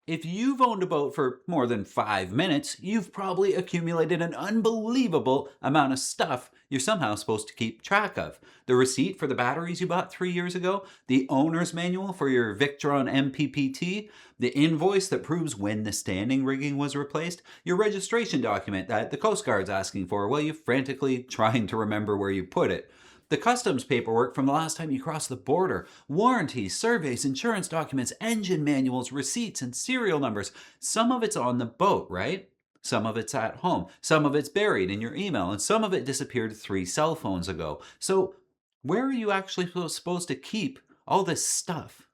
If you've owned a boat for more than 5 minutes, you've probably accumulated an unbelievable amount of stuff you're somehow supposed to keep track of. The receipt for the batteries you bought 3 years ago, the owner's manual for your Victron MPPT, the invoice that proves when the standing rigging was replaced, your registration document that the Coast Guard's asking for while you're frantically trying to remember where you put it. The customs paperwork from the last time you crossed the border, warranties, surveys, insurance documents, engine manuals, receipts, and serial numbers. Some of it's on the boat, right? Some of it's at home. Some of it's buried in your email, and some of it disappeared 3 cell phones ago. So, where are you actually supposed to keep all this stuff?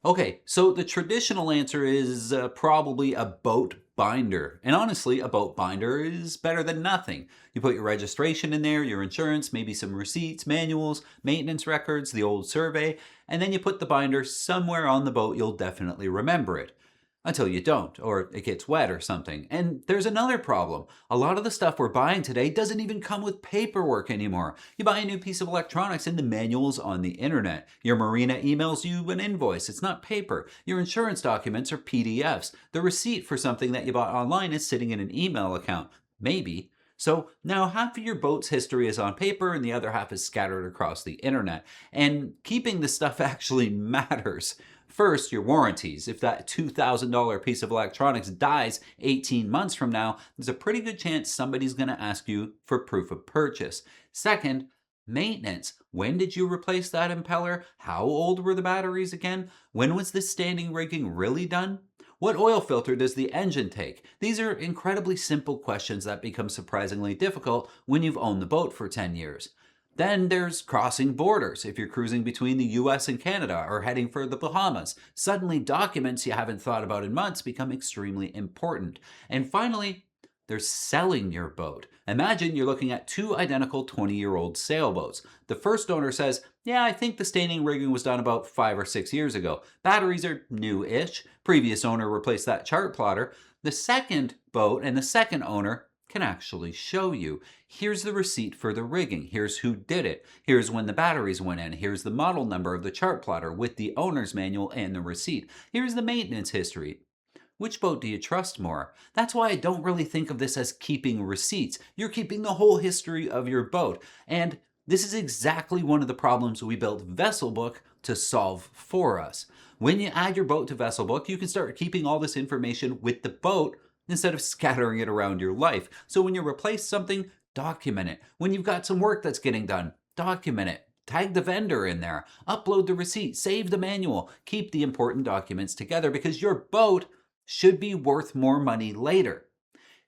Okay, so the traditional answer is probably a boat binder. And honestly, a boat binder is better than nothing. You put your registration in there, your insurance, maybe some receipts, manuals, maintenance records, the old survey, and then you put the binder somewhere on the boat you'll definitely remember it. Until you don't, or it gets wet or something. And there's another problem. A lot of the stuff we're buying today doesn't even come with paperwork anymore. You buy a new piece of electronics and the manual's on the internet. Your marina emails you an invoice. It's not paper. Your insurance documents are PDFs. The receipt for something that you bought online is sitting in an email account. Maybe. So now half of your boat's history is on paper and the other half is scattered across the internet. And keeping the stuff actually matters. First, your warranties. If that $2,000 piece of electronics dies 18 months from now, there's a pretty good chance somebody's going to ask you for proof of purchase. Second, maintenance. When did you replace that impeller? How old were the batteries again? When was this standing rigging really done? What oil filter does the engine take? These are incredibly simple questions that become surprisingly difficult when you've owned the boat for 10 years. Then there's crossing borders. If you're cruising between the US and Canada or heading for the Bahamas, suddenly documents you haven't thought about in months become extremely important. And finally, there's selling your boat. Imagine you're looking at two identical 20-year-old sailboats. The first owner says, yeah, I think the standing rigging was done about 5 or 6 years ago. Batteries are new-ish. Previous owner replaced that chart plotter. The second boat and the second owner can actually show you. Here's the receipt for the rigging. Here's who did it. Here's when the batteries went in. Here's the model number of the chart plotter with the owner's manual and the receipt. Here's the maintenance history. Which boat do you trust more? That's why I don't really think of this as keeping receipts. You're keeping the whole history of your boat. And this is exactly one of the problems we built Vesselbook to solve for us. When you add your boat to Vesselbook, you can start keeping all this information with the boat instead of scattering it around your life. So when you replace something, document it. When you've got some work that's getting done, document it. Tag the vendor in there. Upload the receipt. Save the manual. Keep the important documents together because your boat should be worth more money later.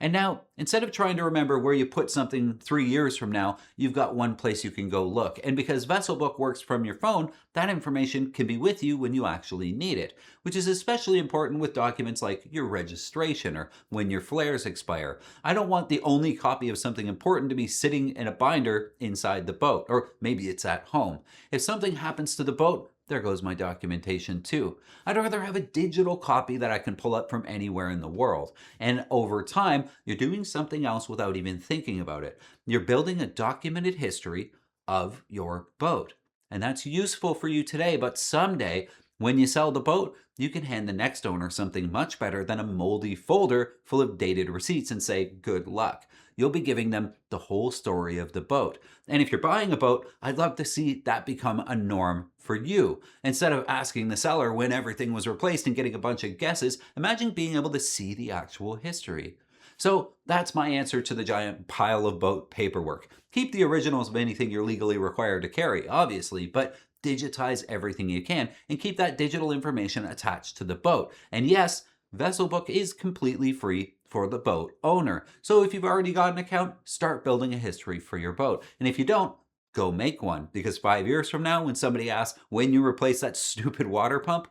And now, instead of trying to remember where you put something 3 years from now, you've got one place you can go look. And because Vesselbook works from your phone, that information can be with you when you actually need it, which is especially important with documents like your registration or when your flares expire. I don't want the only copy of something important to be sitting in a binder inside the boat, or maybe it's at home. If something happens to the boat, there goes my documentation too. I'd rather have a digital copy that I can pull up from anywhere in the world. And over time, you're doing something else without even thinking about it. You're building a documented history of your boat. And that's useful for you today, but someday, when you sell the boat, you can hand the next owner something much better than a moldy folder full of dated receipts and say, good luck. You'll be giving them the whole story of the boat. And if you're buying a boat, I'd love to see that become a norm for you. Instead of asking the seller when everything was replaced and getting a bunch of guesses, imagine being able to see the actual history. So that's my answer to the giant pile of boat paperwork. Keep the originals of anything you're legally required to carry, obviously, but digitize everything you can and keep that digital information attached to the boat. And yes, Vesselbook is completely free for the boat owner. So if you've already got an account, start building a history for your boat. And if you don't, go make one, because 5 years from now, when somebody asks when you replace that stupid water pump,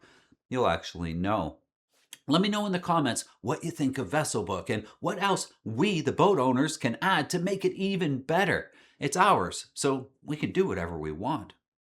you'll actually know. Let me know in the comments what you think of Vesselbook and what else we, the boat owners, can add to make it even better. It's ours, so we can do whatever we want.